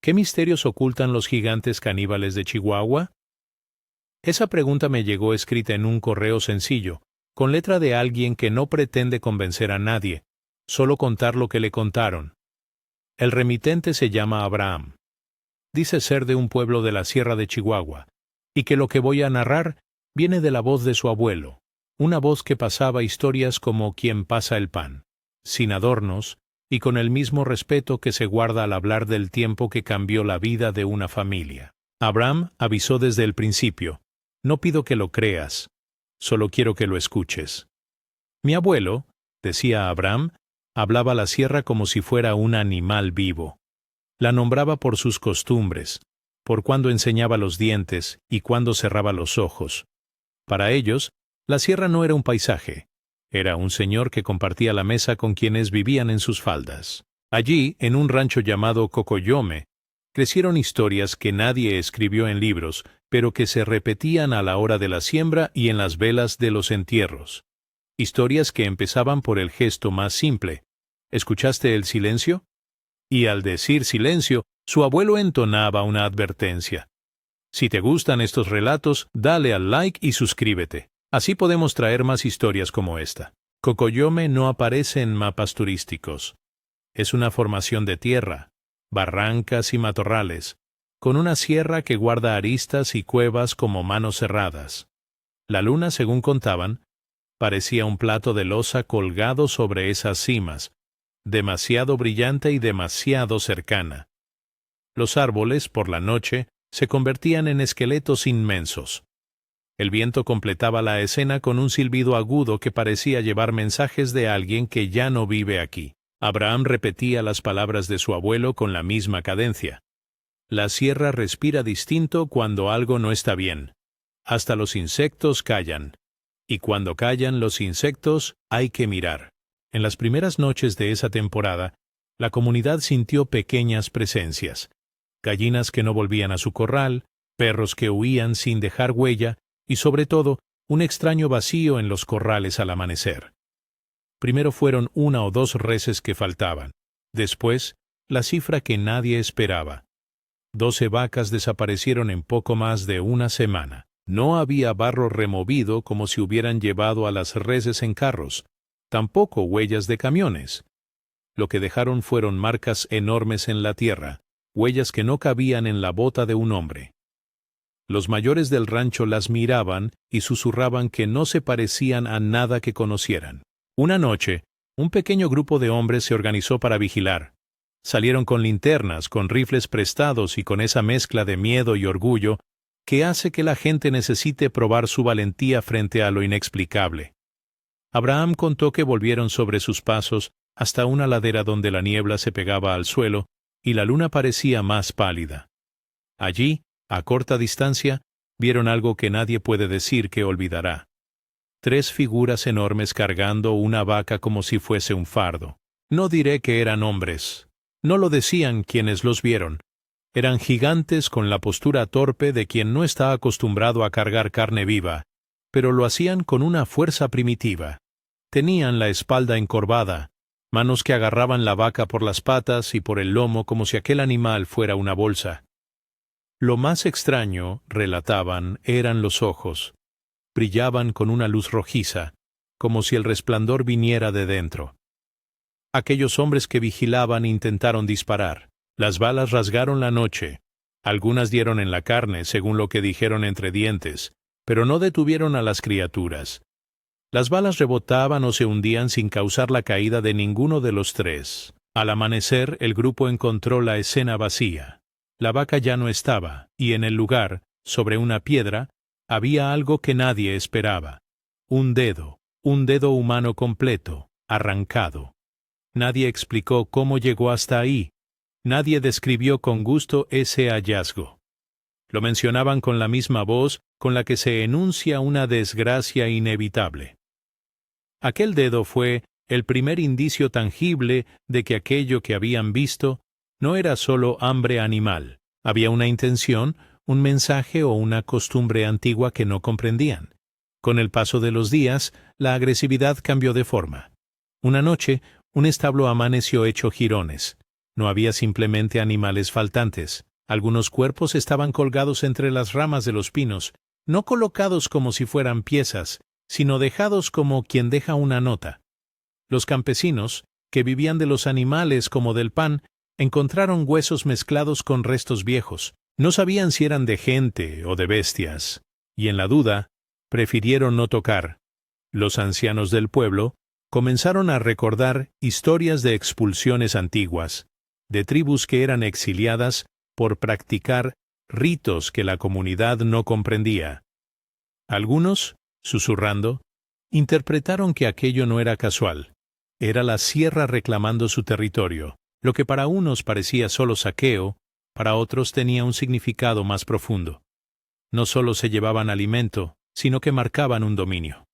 ¿Qué misterios ocultan los gigantes caníbales de Chihuahua? Esa pregunta me llegó escrita en un correo sencillo, con letra de alguien que no pretende convencer a nadie, solo contar lo que le contaron. El remitente se llama Abraham. Dice ser de un pueblo de la Sierra de Chihuahua, y que lo que voy a narrar viene de la voz de su abuelo, una voz que pasaba historias como quien pasa el pan, sin adornos, y con el mismo respeto que se guarda al hablar del tiempo que cambió la vida de una familia. Abraham avisó desde el principio: no pido que lo creas, solo quiero que lo escuches. Mi abuelo, decía Abraham, hablaba la sierra como si fuera un animal vivo. La nombraba por sus costumbres, por cuando enseñaba los dientes y cuando cerraba los ojos. Para ellos, la sierra no era un paisaje, era un señor que compartía la mesa con quienes vivían en sus faldas. Allí, en un rancho llamado Cocoyome, crecieron historias que nadie escribió en libros, pero que se repetían a la hora de la siembra y en las velas de los entierros. Historias que empezaban por el gesto más simple: ¿escuchaste el silencio? Y al decir silencio, su abuelo entonaba una advertencia. Si te gustan estos relatos, dale al like y suscríbete. Así podemos traer más historias como esta. Cocoyome no aparece en mapas turísticos. Es una formación de tierra, barrancas y matorrales, con una sierra que guarda aristas y cuevas como manos cerradas. La luna, según contaban, parecía un plato de loza colgado sobre esas cimas, demasiado brillante y demasiado cercana. Los árboles, por la noche, se convertían en esqueletos inmensos. El viento completaba la escena con un silbido agudo que parecía llevar mensajes de alguien que ya no vive aquí. Abraham repetía las palabras de su abuelo con la misma cadencia. La sierra respira distinto cuando algo no está bien. Hasta los insectos callan. Y cuando callan los insectos, hay que mirar. En las primeras noches de esa temporada, la comunidad sintió pequeñas presencias. Gallinas que no volvían a su corral, perros que huían sin dejar huella, y sobre todo, un extraño vacío en los corrales al amanecer. Primero fueron 1 o 2 reses que faltaban. Después, la cifra que nadie esperaba. 12 vacas desaparecieron en poco más de una semana. No había barro removido como si hubieran llevado a las reses en carros. Tampoco huellas de camiones. Lo que dejaron fueron marcas enormes en la tierra, huellas que no cabían en la bota de un hombre. Los mayores del rancho las miraban y susurraban que no se parecían a nada que conocieran. Una noche, un pequeño grupo de hombres se organizó para vigilar. Salieron con linternas, con rifles prestados y con esa mezcla de miedo y orgullo que hace que la gente necesite probar su valentía frente a lo inexplicable. Abraham contó que volvieron sobre sus pasos hasta una ladera donde la niebla se pegaba al suelo y la luna parecía más pálida. Allí, a corta distancia, vieron algo que nadie puede decir que olvidará. 3 figuras enormes cargando una vaca como si fuese un fardo. No diré que eran hombres. No lo decían quienes los vieron. Eran gigantes con la postura torpe de quien no está acostumbrado a cargar carne viva, pero lo hacían con una fuerza primitiva. Tenían la espalda encorvada, manos que agarraban la vaca por las patas y por el lomo como si aquel animal fuera una bolsa. Lo más extraño, relataban, eran los ojos. Brillaban con una luz rojiza, como si el resplandor viniera de dentro. Aquellos hombres que vigilaban intentaron disparar. Las balas rasgaron la noche. Algunas dieron en la carne, según lo que dijeron entre dientes, pero no detuvieron a las criaturas. Las balas rebotaban o se hundían sin causar la caída de ninguno de los 3. Al amanecer, el grupo encontró la escena vacía. La vaca ya no estaba, y en el lugar, sobre una piedra, había algo que nadie esperaba. Un dedo humano completo, arrancado. Nadie explicó cómo llegó hasta ahí. Nadie describió con gusto ese hallazgo. Lo mencionaban con la misma voz con la que se enuncia una desgracia inevitable. Aquel dedo fue el primer indicio tangible de que aquello que habían visto no era solo hambre animal. Había una intención, un mensaje o una costumbre antigua que no comprendían. Con el paso de los días, la agresividad cambió de forma. Una noche, un establo amaneció hecho jirones. No había simplemente animales faltantes. Algunos cuerpos estaban colgados entre las ramas de los pinos, no colocados como si fueran piezas, sino dejados como quien deja una nota. Los campesinos, que vivían de los animales como del pan, encontraron huesos mezclados con restos viejos. No sabían si eran de gente o de bestias, y en la duda, prefirieron no tocar. Los ancianos del pueblo comenzaron a recordar historias de expulsiones antiguas, de tribus que eran exiliadas por practicar ritos que la comunidad no comprendía. Algunos, susurrando, interpretaron que aquello no era casual. Era la sierra reclamando su territorio. Lo que para unos parecía solo saqueo, para otros tenía un significado más profundo. No solo se llevaban alimento, sino que marcaban un dominio.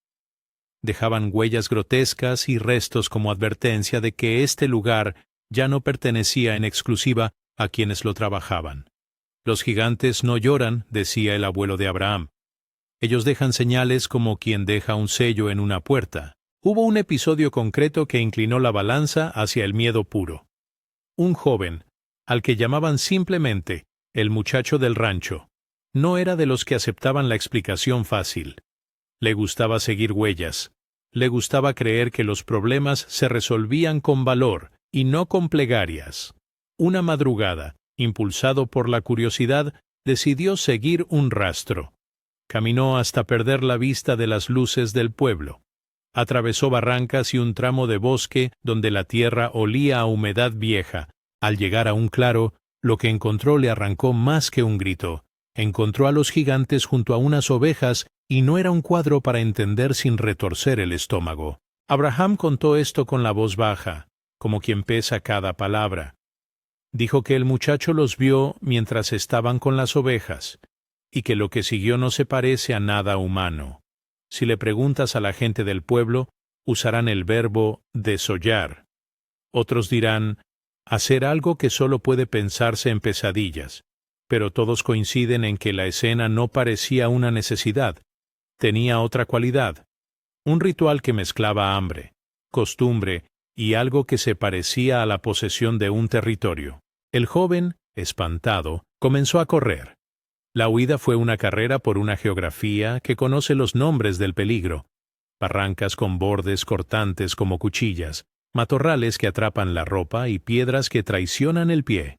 Dejaban huellas grotescas y restos como advertencia de que este lugar ya no pertenecía en exclusiva a quienes lo trabajaban. Los gigantes no lloran, decía el abuelo de Abraham. Ellos dejan señales como quien deja un sello en una puerta. Hubo un episodio concreto que inclinó la balanza hacia el miedo puro. Un joven, al que llamaban simplemente el muchacho del rancho, no era de los que aceptaban la explicación fácil. Le gustaba seguir huellas. Le gustaba creer que los problemas se resolvían con valor y no con plegarias. Una madrugada, impulsado por la curiosidad, decidió seguir un rastro. Caminó hasta perder la vista de las luces del pueblo. Atravesó barrancas y un tramo de bosque donde la tierra olía a humedad vieja. Al llegar a un claro, lo que encontró le arrancó más que un grito. Encontró a los gigantes junto a unas ovejas y no era un cuadro para entender sin retorcer el estómago. Abraham contó esto con la voz baja, como quien pesa cada palabra. Dijo que el muchacho los vio mientras estaban con las ovejas, y que lo que siguió no se parece a nada humano. Si le preguntas a la gente del pueblo, usarán el verbo desollar. Otros dirán, hacer algo que solo puede pensarse en pesadillas, pero todos coinciden en que la escena no parecía una necesidad, tenía otra cualidad, un ritual que mezclaba hambre, costumbre y algo que se parecía a la posesión de un territorio. El joven, espantado, comenzó a correr. La huida fue una carrera por una geografía que conoce los nombres del peligro, barrancas con bordes cortantes como cuchillas, matorrales que atrapan la ropa y piedras que traicionan el pie.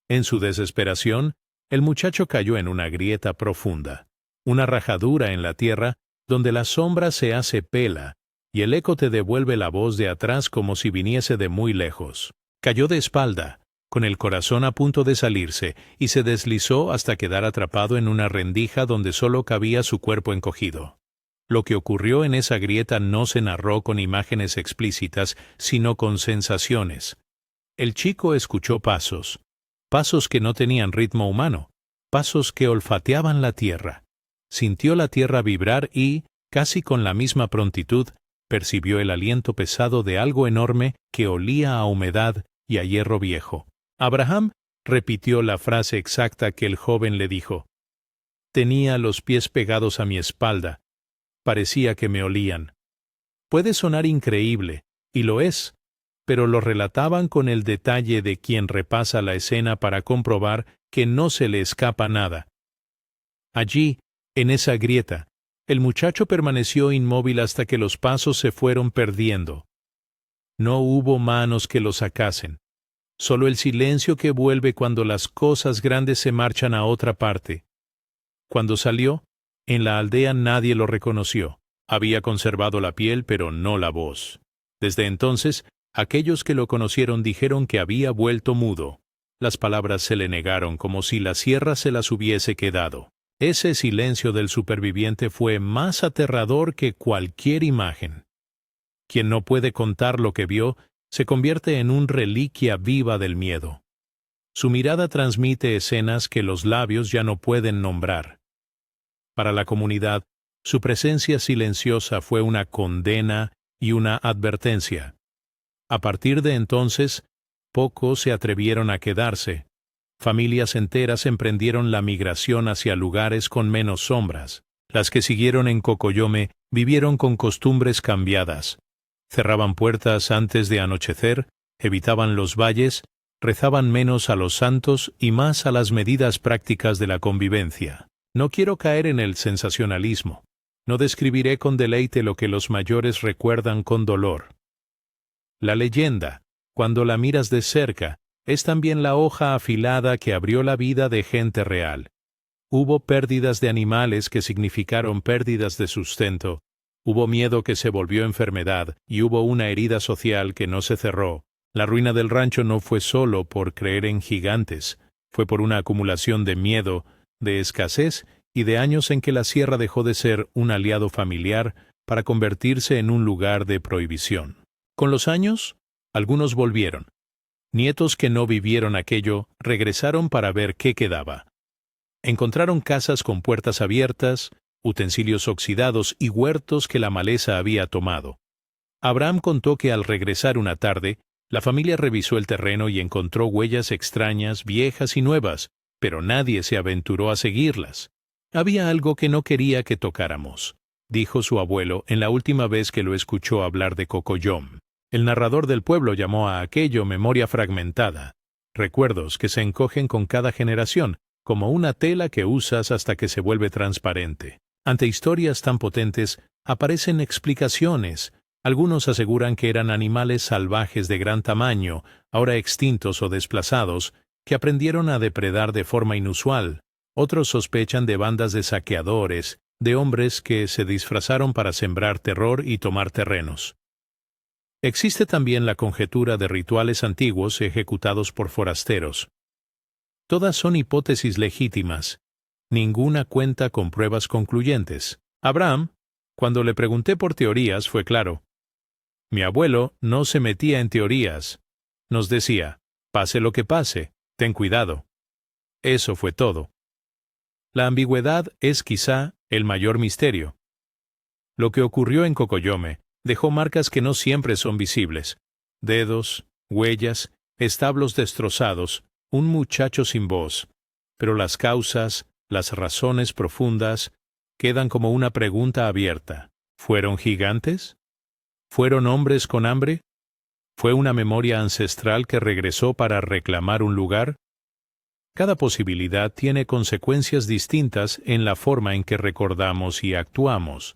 En su desesperación, el muchacho cayó en una grieta profunda, una rajadura en la tierra donde la sombra se hace pela y el eco te devuelve la voz de atrás como si viniese de muy lejos. Cayó de espalda, con el corazón a punto de salirse, y se deslizó hasta quedar atrapado en una rendija donde solo cabía su cuerpo encogido. Lo que ocurrió en esa grieta no se narró con imágenes explícitas, sino con sensaciones. El chico escuchó pasos, pasos que no tenían ritmo humano, pasos que olfateaban la tierra. Sintió la tierra vibrar y, casi con la misma prontitud, percibió el aliento pesado de algo enorme que olía a humedad y a hierro viejo. Abraham repitió la frase exacta que el joven le dijo. Tenía los pies pegados a mi espalda. Parecía que me olían. Puede sonar increíble, y lo es, pero lo relataban con el detalle de quien repasa la escena para comprobar que no se le escapa nada. Allí, en esa grieta, el muchacho permaneció inmóvil hasta que los pasos se fueron perdiendo. No hubo manos que lo sacasen. Solo el silencio que vuelve cuando las cosas grandes se marchan a otra parte. Cuando salió, en la aldea nadie lo reconoció. Había conservado la piel, pero no la voz. Desde entonces, aquellos que lo conocieron dijeron que había vuelto mudo. Las palabras se le negaron como si la sierra se las hubiese quedado. Ese silencio del superviviente fue más aterrador que cualquier imagen. Quien no puede contar lo que vio, se convierte en una reliquia viva del miedo. Su mirada transmite escenas que los labios ya no pueden nombrar. Para la comunidad, su presencia silenciosa fue una condena y una advertencia. A partir de entonces, pocos se atrevieron a quedarse. Familias enteras emprendieron la migración hacia lugares con menos sombras. Las que siguieron en Cocoyome vivieron con costumbres cambiadas. Cerraban puertas antes de anochecer, evitaban los valles Rezaban menos a los santos y más a las medidas prácticas de la convivencia. No quiero caer en el sensacionalismo. No describiré con deleite lo que los mayores recuerdan con dolor. La leyenda, cuando la miras de cerca, es también la hoja afilada que abrió la vida de gente real. Hubo pérdidas de animales que significaron pérdidas de sustento, hubo miedo que se volvió enfermedad y hubo una herida social que no se cerró. La ruina del rancho no fue solo por creer en gigantes, fue por una acumulación de miedo, de escasez y de años en que la sierra dejó de ser un aliado familiar para convertirse en un lugar de prohibición. Con los años, algunos volvieron. Nietos que no vivieron aquello regresaron para ver qué quedaba. Encontraron casas con puertas abiertas, utensilios oxidados y huertos que la maleza había tomado. Abraham contó que al regresar una tarde, la familia revisó el terreno y encontró huellas extrañas, viejas y nuevas, pero nadie se aventuró a seguirlas. Había algo que no quería que tocáramos, dijo su abuelo en la última vez que lo escuchó hablar de Cocoyom. El narrador del pueblo llamó a aquello memoria fragmentada, recuerdos que se encogen con cada generación, como una tela que usas hasta que se vuelve transparente. Ante historias tan potentes, aparecen explicaciones. Algunos aseguran que eran animales salvajes de gran tamaño, ahora extintos o desplazados, que aprendieron a depredar de forma inusual. Otros sospechan de bandas de saqueadores, de hombres que se disfrazaron para sembrar terror y tomar terrenos. Existe también la conjetura de rituales antiguos ejecutados por forasteros. Todas son hipótesis legítimas. Ninguna cuenta con pruebas concluyentes. Abraham, cuando le pregunté por teorías, fue claro. Mi abuelo no se metía en teorías. Nos decía, pase lo que pase, ten cuidado. Eso fue todo. La ambigüedad es quizá el mayor misterio. Lo que ocurrió en Cocoyome dejó marcas que no siempre son visibles. Dedos, huellas, establos destrozados, un muchacho sin voz. Pero las causas, las razones profundas, quedan como una pregunta abierta. ¿Fueron gigantes? ¿Fueron hombres con hambre? ¿Fue una memoria ancestral que regresó para reclamar un lugar? Cada posibilidad tiene consecuencias distintas en la forma en que recordamos y actuamos.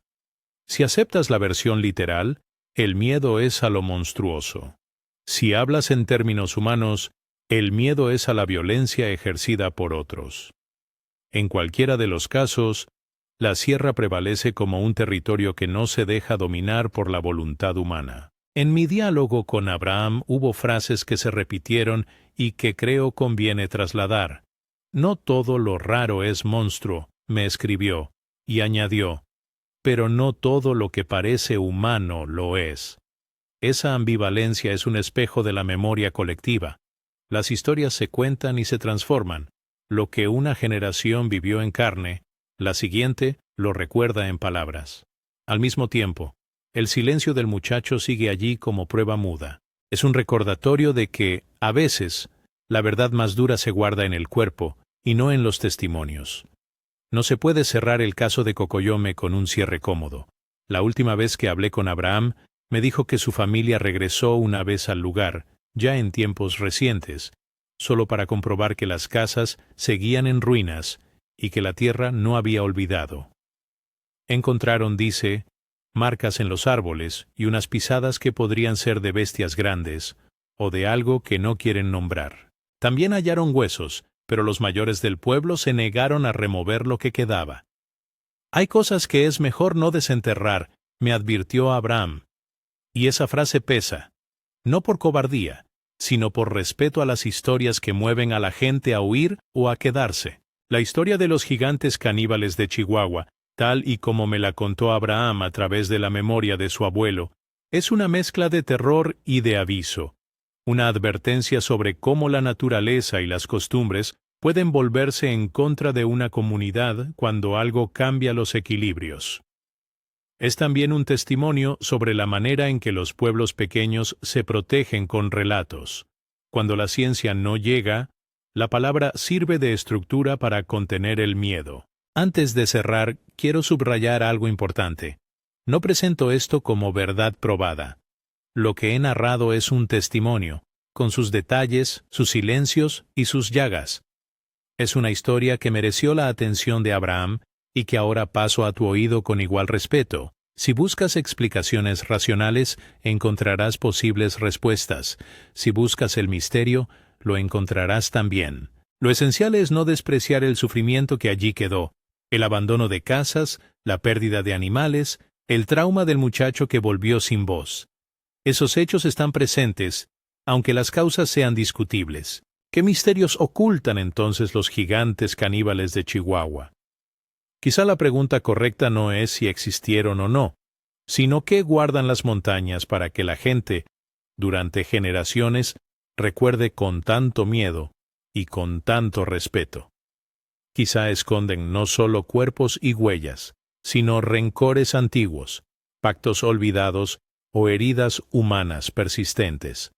Si aceptas la versión literal, el miedo es a lo monstruoso. Si hablas en términos humanos, el miedo es a la violencia ejercida por otros. En cualquiera de los casos, la sierra prevalece como un territorio que no se deja dominar por la voluntad humana. En mi diálogo con Abraham hubo frases que se repitieron y que creo conviene trasladar. No todo lo raro es monstruo, me escribió, y añadió, pero no todo lo que parece humano lo es. Esa ambivalencia es un espejo de la memoria colectiva. Las historias se cuentan y se transforman. Lo que una generación vivió en carne, la siguiente lo recuerda en palabras. Al mismo tiempo, el silencio del muchacho sigue allí como prueba muda. Es un recordatorio de que, a veces, la verdad más dura se guarda en el cuerpo y no en los testimonios. No se puede cerrar el caso de Cocoyome con un cierre cómodo. La última vez que hablé con Abraham, me dijo que su familia regresó una vez al lugar, ya en tiempos recientes, solo para comprobar que las casas seguían en ruinas y que la tierra no había olvidado. Encontraron, dice, marcas en los árboles y unas pisadas que podrían ser de bestias grandes, o de algo que no quieren nombrar. También hallaron huesos, pero los mayores del pueblo se negaron a remover lo que quedaba. Hay cosas que es mejor no desenterrar, me advirtió Abraham. Y esa frase pesa, no por cobardía, sino por respeto a las historias que mueven a la gente a huir o a quedarse. La historia de los gigantes caníbales de Chihuahua, tal y como me la contó Abraham a través de la memoria de su abuelo, es una mezcla de terror y de aviso, una advertencia sobre cómo la naturaleza y las costumbres pueden volverse en contra de una comunidad cuando algo cambia los equilibrios. Es también un testimonio sobre la manera en que los pueblos pequeños se protegen con relatos. Cuando la ciencia no llega, la palabra sirve de estructura para contener el miedo. Antes de cerrar, quiero subrayar algo importante. No presento esto como verdad probada. Lo que he narrado es un testimonio, con sus detalles, sus silencios y sus llagas. Es una historia que mereció la atención de Abraham y que ahora paso a tu oído con igual respeto. Si buscas explicaciones racionales, encontrarás posibles respuestas. Si buscas el misterio, lo encontrarás también. Lo esencial es no despreciar el sufrimiento que allí quedó, el abandono de casas, la pérdida de animales, el trauma del muchacho que volvió sin voz. Esos hechos están presentes, aunque las causas sean discutibles. ¿Qué misterios ocultan entonces los gigantes caníbales de Chihuahua? Quizá la pregunta correcta no es si existieron o no, sino qué guardan las montañas para que la gente, durante generaciones, recuerde con tanto miedo y con tanto respeto. Quizá esconden no solo cuerpos y huellas, sino rencores antiguos, pactos olvidados o heridas humanas persistentes.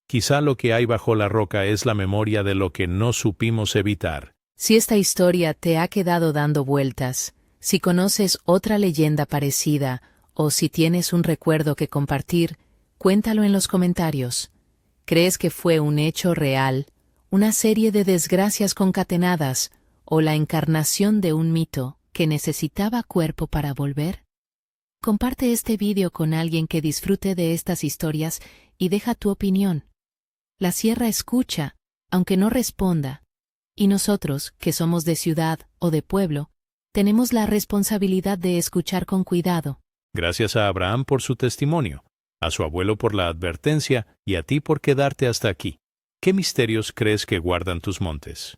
Quizá lo que hay bajo la roca es la memoria de lo que no supimos evitar. Si esta historia te ha quedado dando vueltas, si conoces otra leyenda parecida o si tienes un recuerdo que compartir, cuéntalo en los comentarios. ¿Crees que fue un hecho real, una serie de desgracias concatenadas o la encarnación de un mito que necesitaba cuerpo para volver? Comparte este vídeo con alguien que disfrute de estas historias y deja tu opinión. La Sierra escucha, aunque no responda. Y nosotros, que somos de ciudad o de pueblo, tenemos la responsabilidad de escuchar con cuidado. Gracias a Abraham por su testimonio, a su abuelo por la advertencia y a ti por quedarte hasta aquí. ¿Qué misterios crees que guardan tus montes?